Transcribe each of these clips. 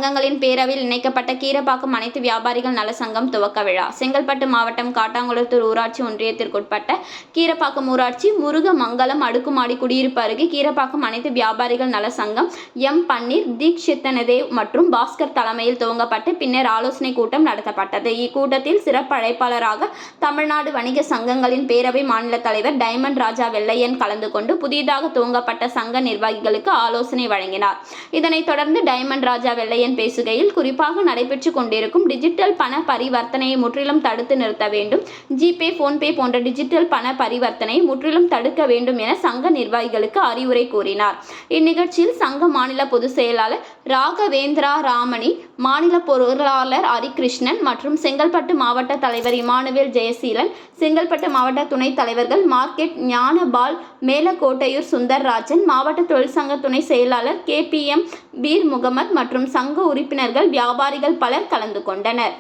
சங்கங்களின் பேரவையில் இணைக்கப்பட்ட கீரப்பாக்கம் அனைத்து வியாபாரிகள் நல சங்கம் துவக்க விழா. செங்கல்பட்டு மாவட்டம் காட்டாங்குளத்தூர் ஊராட்சி ஒன்றியத்திற்குட்பட்ட கீரப்பாக்கம் ஊராட்சி முருகமங்கலம் அடுக்குமாடி குடியிருப்பு அருகே கீரப்பாக்கம் அனைத்து வியாபாரிகள் நல சங்கம் எம். பன்னீர், தீக்ஷித்தனதேவ் மற்றும் பாஸ்கர் தலைமையில் துவங்கப்பட்டு பின்னர் ஆலோசனை கூட்டம் நடத்தப்பட்டது. இக்கூட்டத்தில் சிறப்பு அழைப்பாளராக தமிழ்நாடு வணிக சங்கங்களின் பேரவை மாநில தலைவர் டைமண்ட் ராஜா வெள்ளையன் கலந்து கொண்டு புதிதாக துவங்கப்பட்ட சங்க நிர்வாகிகளுக்கு ஆலோசனை வழங்கினார். இதனைத் தொடர்ந்து டைமண்ட் ராஜா வெள்ளையன் பேசுகையில், குறிப்பாக நடைபெற்றுக் கொண்டிருக்கும் டிஜிட்டல் பண பரிவர்த்தனையை முற்றிலும் தடுத்து நிறுத்த வேண்டும். ஜிபே, போன்பே போன்ற டிஜிட்டல் பண பரிவர்த்தனையை முற்றிலும் தடுக்க வேண்டும் என சங்க நிர்வாகிகளுக்கு அறிவுரை கூறினார். இந்நிகழ்ச்சியில் சங்க மாநில பொதுச் செயலாளர் ராகவேந்திரா ராமணி, மாநில பொருளாளர் ஹரிகிருஷ்ணன் மற்றும் செங்கல்பட்டு மாவட்ட தலைவர் இமானுவேல் ஜெயசீலன், செங்கல்பட்டு மாவட்ட துணைத் தலைவர்கள் மார்க்கெட் ஞானபால், மேலக்கோட்டையூர் சுந்தர்ராஜன், மாவட்ட தொழிற்சங்க துணை செயலாளர் KPM பீர் முகமது மற்றும் சங்க உறுப்பினர்கள், வியாபாரிகள் பலர் கலந்து கொண்டனர்.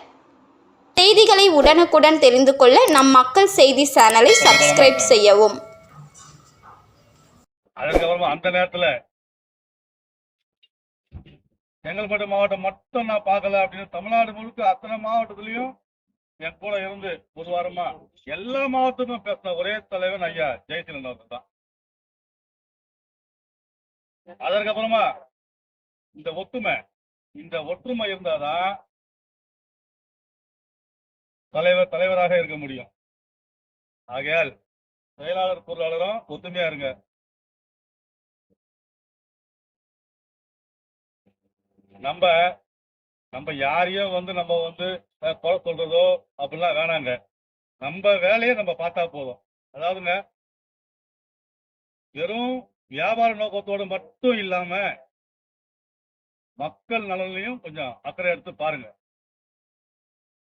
செய்திகளை உடனுக்குடன் தெரிந்து கொள்ள நம் மக்கள் செய்தி சேனலை சப்ஸ்கிரைப் செய்யவும். அதுக்கப்புறமா அந்த நேரத்துல செங்கல்பட்டு மாவட்டம் மட்டும் நான் பார்க்கல அப்படின்னு தமிழ்நாடு முழுக்க அத்தனை மாவட்டத்திலையும் என் கூட இருந்து ஒரு வாரமா எல்லா மாவட்டமும் பேசின ஒரே தலைவன் ஐயா ஜெயசீலன் அவர்கள் தான். அதற்கப்புறமா இந்த ஒற்றுமை இருந்தாதான் தலைவராக இருக்க முடியும். ஆகையால் செயலாளர் பொருளாளரும் ஒத்துமையா இருங்க. நம்ம யாரையும் நம்ம கொலை சொல்றதோ அப்படிலாம் வேணாங்க. நம்ம வேலையை நம்ம பார்த்தா போதும். அதாவதுங்க, வெறும் வியாபார நோக்கத்தோடு மட்டும் இல்லாம மக்கள் நலனையும் கொஞ்சம் அக்கறை எடுத்து பாருங்க.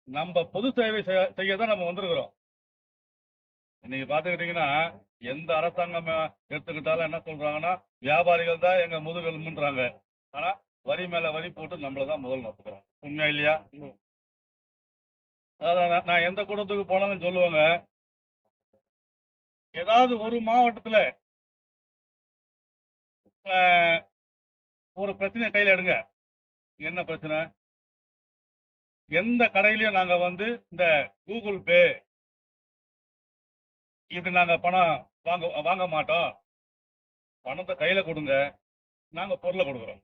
நம்ம பொது சேவை செய்யதான் நம்ம வந்திருக்கிறோம். இன்னைக்கு பாத்துக்கிட்டீங்கன்னா எந்த அரசாங்கம் எடுத்துக்கிட்டாலும் என்ன சொல்றாங்கன்னா, வியாபாரிகள் தான் எங்க முதுகெலும்புன்றாங்க. ஆனா வரி மேல வரி போட்டு நம்மளதான் முதல் நோக்குறோம். உண்மையா இல்லையா? அதான் நான் எந்த கூட்டத்துக்கு போனாலும் சொல்லுவாங்க, ஏதாவது ஒரு மாவட்டத்துல ஒரு பிரச்சனை கையில எடுங்க. என்ன பிரச்சனை? எந்த கடையிலயும் நாங்க இந்த கூகுள் பே இப்படி நாங்க பணம் வாங்க மாட்டோம். பணத்தை கையில கொடுங்க, நாங்க பொருளை கொடுக்குறோம்.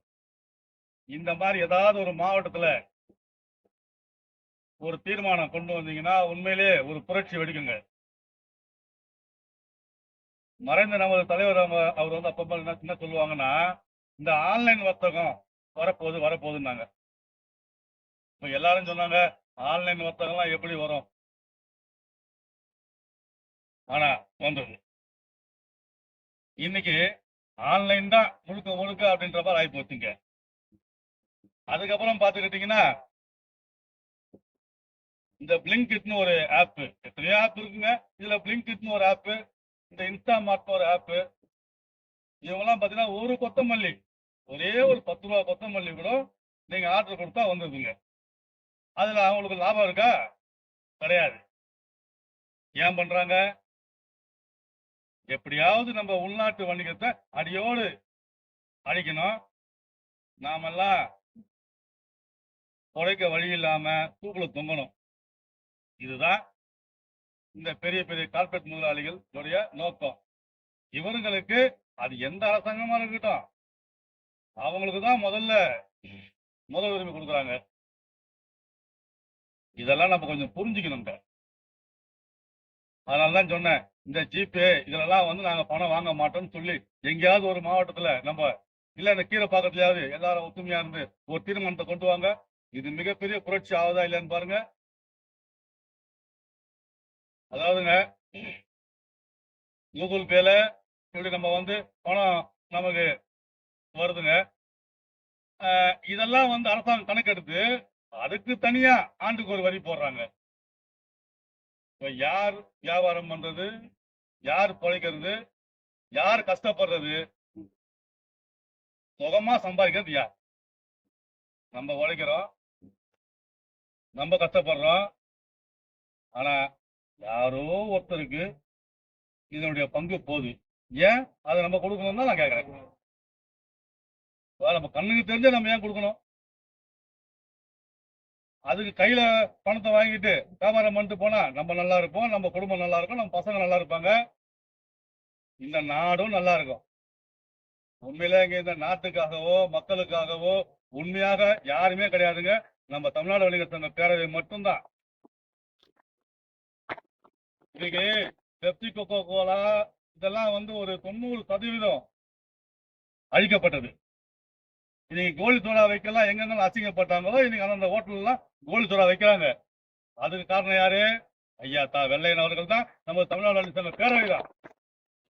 இந்த மாதிரி ஏதாவது ஒரு மாவட்டத்துல ஒரு தீர்மானம் கொண்டு வந்தீங்கன்னா உண்மையிலேயே ஒரு புரட்சி வெடிக்குங்க. மறைந்த நமது தலைவர் அவர் அப்பப்ப என்ன சொல்லுவாங்கன்னா, இந்த ஆன்லைன் வர்த்தகம் வரப்போகுதுன்னாங்க. இப்ப எல்லாரும் சொன்னாங்க, ஆன்லைன் வர்த்தகம்லாம் எப்படி வரும்? ஆனா வந்தது. இன்னைக்கு ஆன்லைன் தான் முழுக்க அப்படின்ற மாதிரி ஆகி போச்சுங்க. அதுக்கப்புறம் பாத்துக்கிட்டீங்கன்னா, இந்த பிளிங்கிட்னு ஒரு ஆப், எத்தனையோ ஆப் இருக்குங்க. இதுல பிளிங்கிட்னு ஒரு ஆப், இந்த இன்ஸ்டாமார்ட் ஒரு ஆப், இவங்கெல்லாம் பாத்தீங்கன்னா ஒரு கொத்தமல்லி, ஒரே ஒரு 10 ரூபா கொத்தமல்லி கூட நீங்க ஆர்டர் கொடுத்தா வந்துருதுங்க. அதுல அவங்களுக்கு லாபம் இருக்கா? கிடையாது. ஏன் பண்றாங்க? எப்படியாவது நம்ம உள்நாட்டு வணிகத்தை அடியோடு அழிக்கணும். நாமெல்லாம் உழைக்க வழி இல்லாம தூக்குல தொங்கணும். இதுதான் இந்த பெரிய பெரிய கார்பரேட் முதலாளிகளுடைய நோக்கம். இவர்களுக்கு அது எந்த அரசாங்கமா இருக்கட்டும், அவங்களுக்கு தான் முதல் உரிமை கொடுக்குறாங்க. இதெல்லாம் நம்ம கொஞ்சம் புரிஞ்சுக்கணுங்க. அதனாலதான் சொன்னேன், இந்த ஜிபே இதெல்லாம் நாங்க பணம் வாங்க மாட்டோம்னு சொல்லி எங்கேயாவது ஒரு மாவட்டத்துல இல்ல இந்த கீரப்பாக்கத்துலயாவது எல்லாரும் ஒத்துமையா இருந்து ஒரு தீர்மானத்தை கொண்டு வாங்க. இது மிகப்பெரிய புரட்சி ஆகுதா இல்லையான்னு பாருங்க. அதாவதுங்க, கூகுள் பேல இப்படி நம்ம பணம் நமக்கு வருதுங்க. இதெல்லாம் அரசாங்கம் கணக்கெடுத்து அதுக்கு தனியா ஆண்டுக்கு ஒரு வரி போடுறாங்க. யார் வியாபாரம் பண்றது, யார் பிழைக்கிறது, யார் கஷ்டப்படுறது, சுகமா சம்பாதிக்கிறது யார்? நம்ம உழைக்கிறோம், நம்ம கஷ்டப்படுறோம். ஆனா யாரோ ஒருத்தருக்கு இதனுடைய பங்கு போகுது. ஏன் அதை நம்ம கொடுக்கணும் தான் நான் கேட்கறேன். நம்ம கண்ணுக்கு தெரிஞ்ச நம்ம ஏன் கொடுக்கணும்? அதுக்கு கையில பணத்தை வாங்கிட்டு வியாபாரம் பண்ணிட்டு போனா நம்ம நல்லா இருப்போம், நம்ம குடும்பம் நல்லா இருக்கும், நம்ம பசங்க நல்லா இருப்பாங்க, இந்த நாடும் நல்லா இருக்கும். உண்மையிலே இங்க இந்த நாட்டுக்காகவோ மக்களுக்காகவோ உண்மையாக யாருமே கிடையாதுங்க. நம்ம தமிழ்நாடு வணிகர் சங்க பேரவை மட்டும்தான். இன்னைக்கு பெப்சி, கொக்கோ கோலா இதெல்லாம் வந்து ஒரு 90% அழிக்கப்பட்டது. இன்னைக்கு கோலி சோடா வைக்கலாம் எங்கெங்கெல்லாம் அசிங்கப்பட்டாங்களோ இன்னைக்கு அந்த ஹோட்டல்லாம் கோலி சோடா வைக்கிறாங்க. அதுக்கு காரணம் யாரு? ஐயா வெள்ளையன் அவர்கள் தான், நம்ம தமிழ்நாடு வணிகர் சங்க பேரவை தான்.